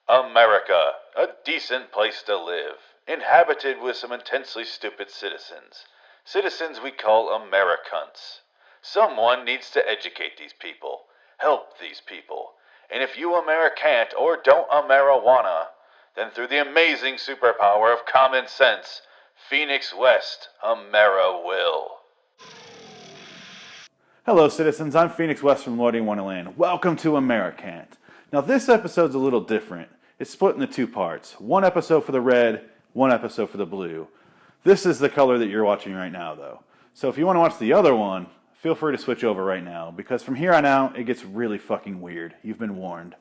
America, a decent place to live, inhabited with some intensely stupid citizens. Citizens we call Americans. Someone needs to educate these people, help these people, and if you American't or don't marijuana, then through the amazing superpower of common sense, Phoenix West Amera will. Hello citizens, I'm Phoenix West from Loitering, Wonderland. Welcome to Americant. Now this episode's a little different. It's split into two parts. One episode for the red, one episode for the blue. This is the color that you're watching right now though. So if you want to watch the other one, feel free to switch over right now, because from here on out, it gets really fucking weird. You've been warned.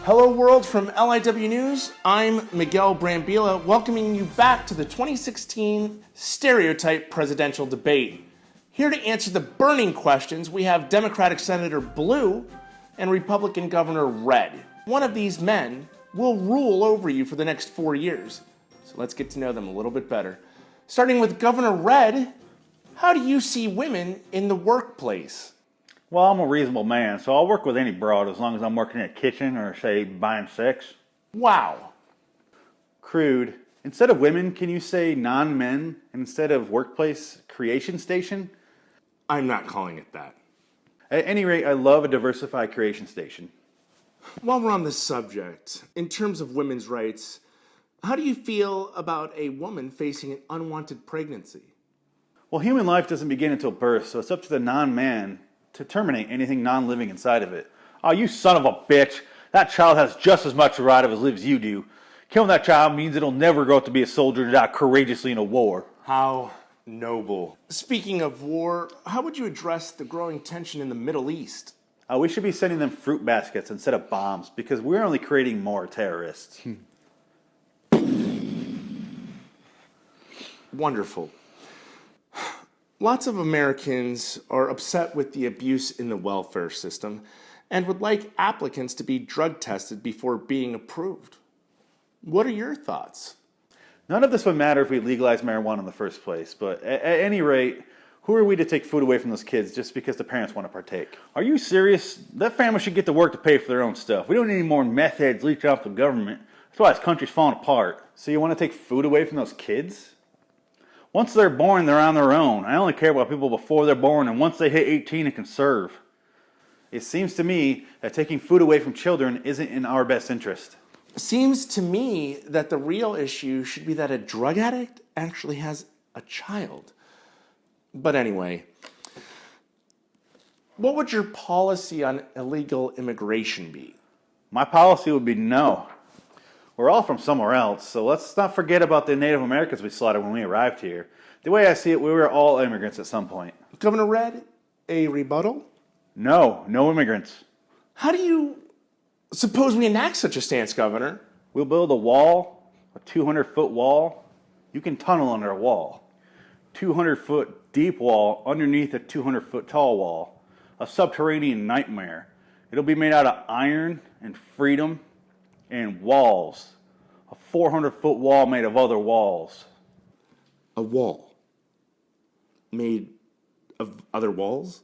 Hello world from LIW News. I'm Miguel Brambila, welcoming you back to the 2016 Stereotype presidential debate. Here to answer the burning questions, we have Democratic Senator Blue and Republican Governor Red. One of these men will rule over you for the next 4 years. So let's get to know them a little bit better. Starting with Governor Red, how do you see women in the workplace? Well, I'm a reasonable man, so I'll work with any broad as long as I'm working in a kitchen or, say, buying sex. Wow. Crude. Instead of women, can you say non-men instead of workplace creation station? I'm not calling it that. At any rate, I love a diversified creation station. While we're on this subject, in terms of women's rights, how do you feel about a woman facing an unwanted pregnancy? Well, human life doesn't begin until birth, so it's up to the non-man to terminate anything non-living inside of it. Oh, you son of a bitch! That child has just as much right of as lives you do. Killing that child means it'll never grow up to be a soldier to die courageously in a war. How noble. Speaking of war, how would you address the growing tension in the Middle East? We should be sending them fruit baskets instead of bombs, because we're only creating more terrorists. Wonderful. Lots of Americans are upset with the abuse in the welfare system and would like applicants to be drug tested before being approved. What are your thoughts? None of this would matter if we legalized marijuana in the first place, but at any rate, who are we to take food away from those kids just because the parents want to partake? Are you serious? That family should get to work to pay for their own stuff. We don't need any more meth heads leeching off the government. That's why this country's falling apart. So you want to take food away from those kids? Once they're born, they're on their own. I only care about people before they're born and once they hit 18 and can serve. It seems to me that taking food away from children isn't in our best interest. Seems to me that the real issue should be that a drug addict actually has a child. But anyway, what would your policy on illegal immigration be? My policy would be no. We're all from somewhere else, so let's not forget about the Native Americans we slaughtered when we arrived here. The way I see it, we were all immigrants at some point. Governor Red, a rebuttal? No immigrants. How do you suppose we enact such a stance, Governor? We'll build a wall, a 200-foot wall. You can tunnel under a wall. 200-foot deep wall underneath a 200-foot tall wall. A subterranean nightmare. It'll be made out of iron and freedom and walls. A 400-foot wall made of other walls. A wall made of other walls?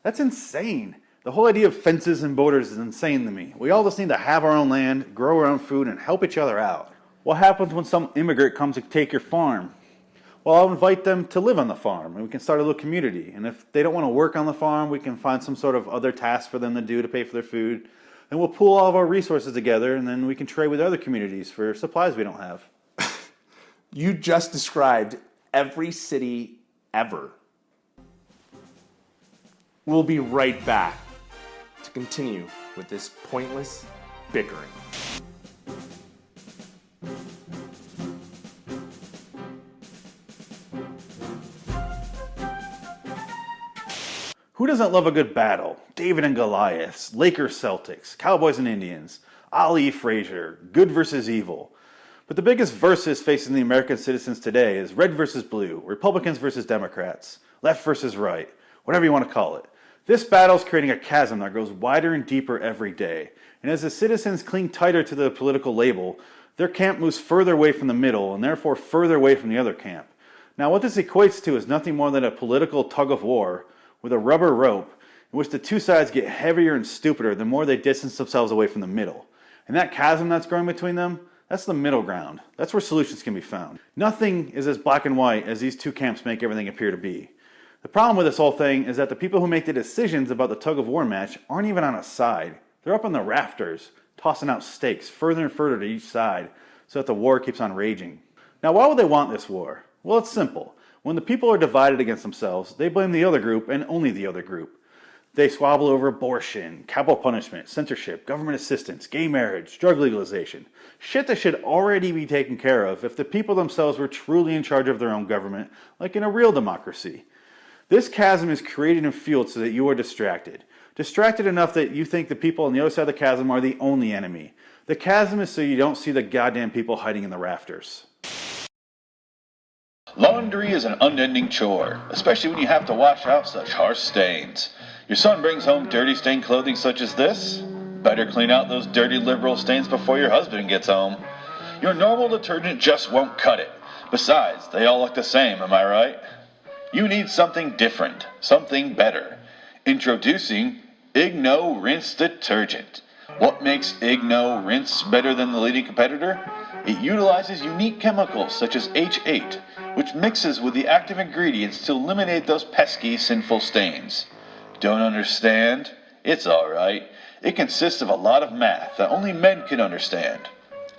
That's insane. The whole idea of fences and borders is insane to me. We all just need to have our own land, grow our own food, and help each other out. What happens when some immigrant comes to take your farm? Well, I'll invite them to live on the farm, and we can start a little community. And if they don't want to work on the farm, we can find some sort of other task for them to do to pay for their food. And we'll pool all of our resources together, and then we can trade with other communities for supplies we don't have. You just described every city ever. We'll be right back to continue with this pointless bickering. Who doesn't love a good battle? David and Goliath, Lakers Celtics, Cowboys and Indians, Ali Frazier, good versus evil. But the biggest versus facing the American citizens today is red versus blue, Republicans versus Democrats, left versus right, whatever you want to call it. This battle is creating a chasm that grows wider and deeper every day. And as the citizens cling tighter to the political label, their camp moves further away from the middle and therefore further away from the other camp. Now what this equates to is nothing more than a political tug-of-war with a rubber rope in which the two sides get heavier and stupider the more they distance themselves away from the middle. And that chasm that's growing between them, that's the middle ground. That's where solutions can be found. Nothing is as black and white as these two camps make everything appear to be. The problem with this whole thing is that the people who make the decisions about the tug-of-war match aren't even on a side. They're up on the rafters, tossing out stakes further and further to each side so that the war keeps on raging. Now, why would they want this war? Well, it's simple. When the people are divided against themselves, they blame the other group and only the other group. They squabble over abortion, capital punishment, censorship, government assistance, gay marriage, drug legalization. Shit that should already be taken care of if the people themselves were truly in charge of their own government, like in a real democracy. This chasm is created and fueled so that you are distracted. Distracted enough that you think the people on the other side of the chasm are the only enemy. The chasm is so you don't see the goddamn people hiding in the rafters. Laundry is an unending chore, especially when you have to wash out such harsh stains. Your son brings home dirty stained clothing such as this? Better clean out those dirty liberal stains before your husband gets home. Your normal detergent just won't cut it. Besides, they all look the same, am I right? You need something different, something better. Introducing Igno Rinse Detergent. What makes Igno Rinse better than the leading competitor? It utilizes unique chemicals such as H8, which mixes with the active ingredients to eliminate those pesky, sinful stains. Don't understand? It's alright. It consists of a lot of math that only men can understand.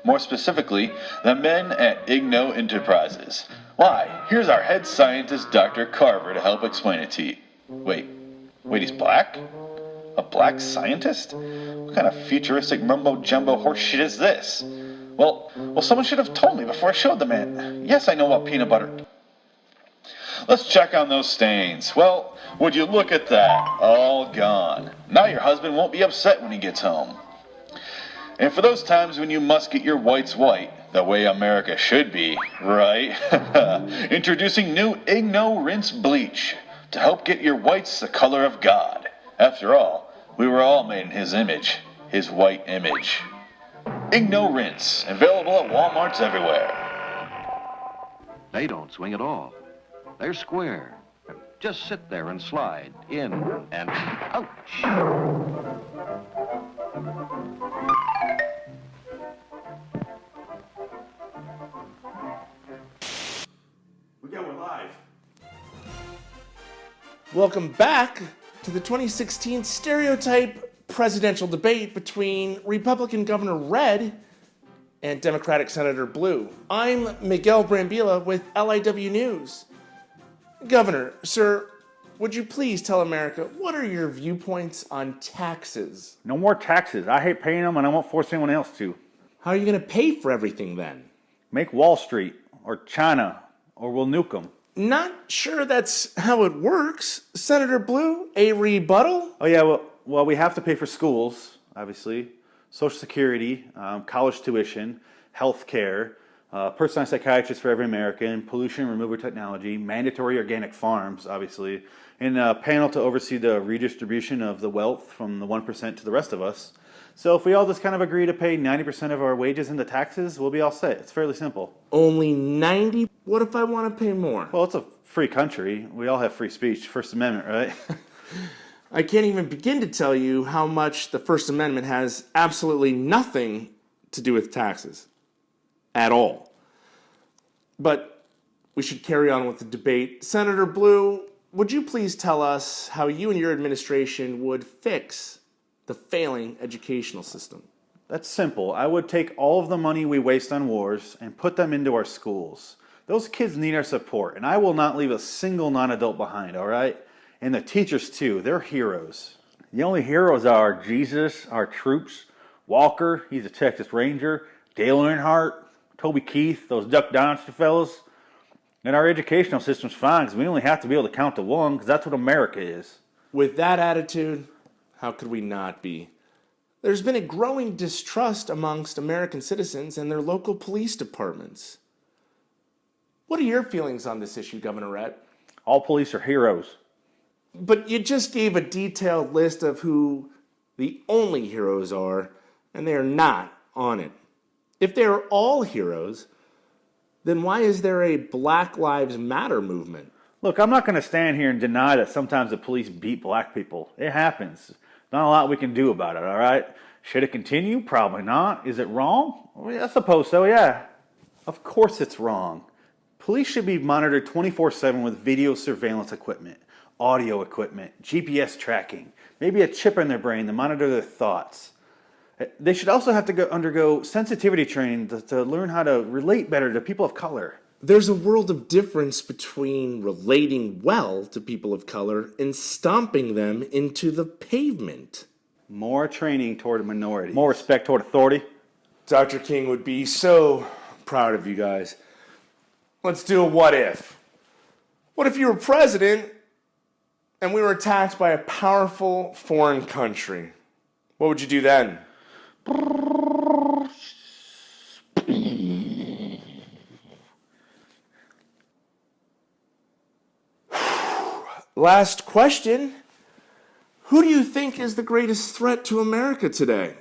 More specifically, the men at Igno Enterprises. Why, here's our head scientist, Dr. Carver, to help explain it to you. Wait, he's black? A black scientist? What kind of futuristic mumbo-jumbo horseshit is this? Well, someone should have told me before I showed the man. Yes, I know about peanut butter. Let's check on those stains. Well, would you look at that? All gone. Now your husband won't be upset when he gets home. And for those times when you must get your whites white, the way America should be, right? Introducing new Igno Rinse Bleach to help get your whites the color of God. After all, we were all made in His image, His white image. Igno Rinse, available at Walmarts everywhere. They don't swing at all. They're square. Just sit there and slide in and ouch. We're live. Welcome back to the 2016 Stereotype presidential debate between Republican Governor Red and Democratic Senator Blue. I'm Miguel Brambilla with LIW News. Governor, sir, would you please tell America, what are your viewpoints on taxes? No more taxes. I hate paying them and I won't force anyone else to. How are you going to pay for everything then? Make Wall Street or China or we'll nuke them. Not sure that's how it works. Senator Blue, a rebuttal? Oh yeah, well we have to pay for schools, obviously, Social Security, college tuition, health care, personalized psychiatrists for every American, pollution removal technology, mandatory organic farms, obviously, and a panel to oversee the redistribution of the wealth from the 1% to the rest of us. So if we all just kind of agree to pay 90% of our wages into taxes, we'll be all set. It's fairly simple. Only 90? What if I want to pay more? Well, it's a free country. We all have free speech. First Amendment, right? I can't even begin to tell you how much the First Amendment has absolutely nothing to do with taxes. At all. But we should carry on with the debate. Senator Blue, would you please tell us how you and your administration would fix the failing educational system? That's simple. I would take all of the money we waste on wars and put them into our schools. Those kids need our support, and I will not leave a single non-adult behind, all right? And the teachers, too. They're heroes. The only heroes are Jesus, our troops, Walker, he's a Texas Ranger, Dale Earnhardt, Toby Keith, those Duck Dynasty fellas. And our educational system's fine because we only have to be able to count to one because that's what America is. With that attitude, how could we not be? There's been a growing distrust amongst American citizens and their local police departments. What are your feelings on this issue, Governor Rhett? All police are heroes. But you just gave a detailed list of who the only heroes are, and they are not on it. If they are all heroes, then why is there a Black Lives Matter movement? Look, I'm not going to stand here and deny that sometimes the police beat black people. It happens. Not a lot we can do about it, all right? Should it continue? Probably not. Is it wrong? Well, I suppose so, yeah. Of course it's wrong. Police should be monitored 24/7 with video surveillance equipment, audio equipment, GPS tracking, maybe a chip in their brain to monitor their thoughts. They should also have to undergo sensitivity training to learn how to relate better to people of color. There's a world of difference between relating well to people of color and stomping them into the pavement. More training toward minorities. More respect toward authority. Dr. King would be so proud of you guys. Let's do a what if. What if you were president and we were attacked by a powerful foreign country? What would you do then? Last question. Who do you think is the greatest threat to America today?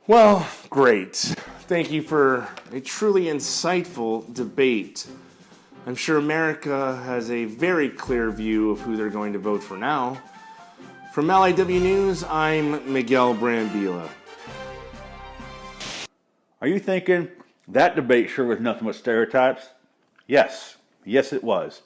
Well, great. Thank you for a truly insightful debate. I'm sure America has a very clear view of who they're going to vote for now. From LIW News, I'm Miguel Brambila. Are you thinking that debate sure was nothing but stereotypes? Yes. Yes, it was.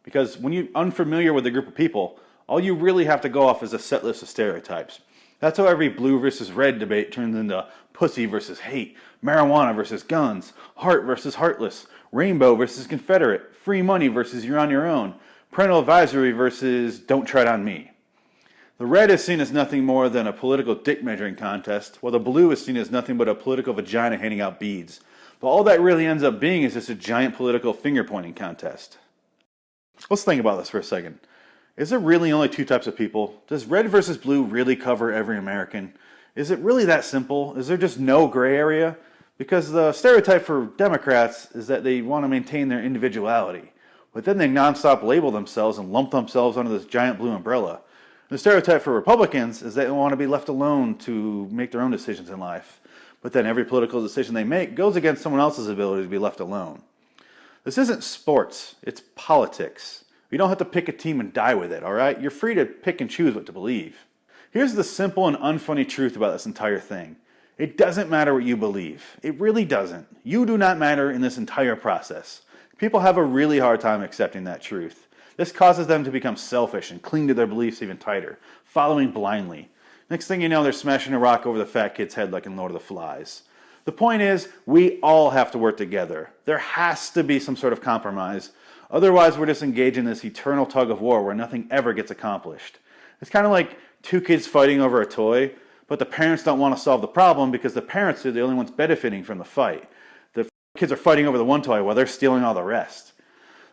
Because when you're unfamiliar with a group of people, all you really have to go off is a set list of stereotypes. That's how every blue versus red debate turns into pussy versus hate, marijuana versus guns, heart versus heartless, rainbow versus Confederate, free money versus you're on your own, parental advisory versus don't tread on me. The red is seen as nothing more than a political dick measuring contest, while the blue is seen as nothing but a political vagina handing out beads. But all that really ends up being is just a giant political finger pointing contest. Let's think about this for a second. Is there really only two types of people? Does red versus blue really cover every American? Is it really that simple? Is there just no gray area? Because the stereotype for Democrats is that they want to maintain their individuality, but then they nonstop label themselves and lump themselves under this giant blue umbrella. The stereotype for Republicans is that they want to be left alone to make their own decisions in life, but then every political decision they make goes against someone else's ability to be left alone. This isn't sports, it's politics. You don't have to pick a team and die with it, alright? You're free to pick and choose what to believe. Here's the simple and unfunny truth about this entire thing. It doesn't matter what you believe. It really doesn't. You do not matter in this entire process. People have a really hard time accepting that truth. This causes them to become selfish and cling to their beliefs even tighter, following blindly. Next thing you know, they're smashing a rock over the fat kid's head like in Lord of the Flies. The point is, we all have to work together. There has to be some sort of compromise. Otherwise, we're just engaged in this eternal tug-of-war where nothing ever gets accomplished. It's kind of like two kids fighting over a toy, but the parents don't want to solve the problem because the parents are the only ones benefiting from the fight. The kids are fighting over the one toy while they're stealing all the rest.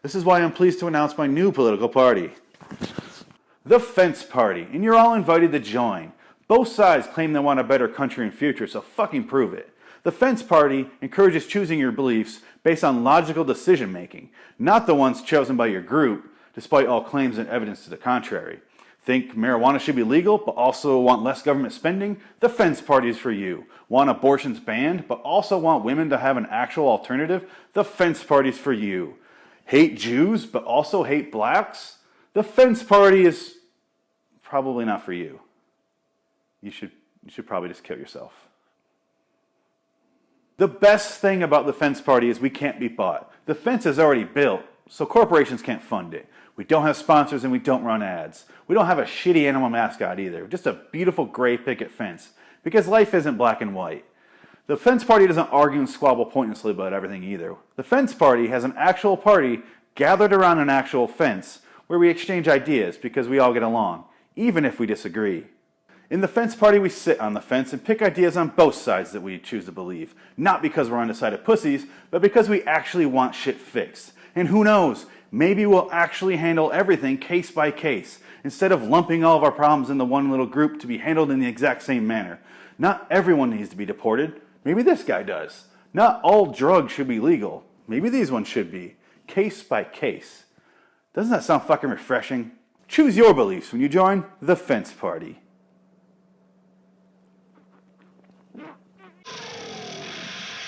This is why I'm pleased to announce my new political party, the Fence Party, and you're all invited to join. Both sides claim they want a better country and future, so fucking prove it. The Fence Party encourages choosing your beliefs based on logical decision making, not the ones chosen by your group, despite all claims and evidence to the contrary. Think marijuana should be legal, but also want less government spending? The Fence Party is for you. Want abortions banned, but also want women to have an actual alternative? The Fence Party is for you. Hate Jews, but also hate blacks? The Fence Party is probably not for you. You should probably just kill yourself. The best thing about the Fence Party is we can't be bought. The fence is already built, so corporations can't fund it. We don't have sponsors and we don't run ads. We don't have a shitty animal mascot either, just a beautiful gray picket fence, because life isn't black and white. The Fence Party doesn't argue and squabble pointlessly about everything either. The Fence Party has an actual party gathered around an actual fence where we exchange ideas because we all get along, even if we disagree. In the Fence Party, we sit on the fence and pick ideas on both sides that we choose to believe. Not because we're undecided pussies, but because we actually want shit fixed. And who knows, maybe we'll actually handle everything case by case, instead of lumping all of our problems into one little group to be handled in the exact same manner. Not everyone needs to be deported. Maybe this guy does. Not all drugs should be legal. Maybe these ones should be. Case by case. Doesn't that sound fucking refreshing? Choose your beliefs when you join the Fence Party.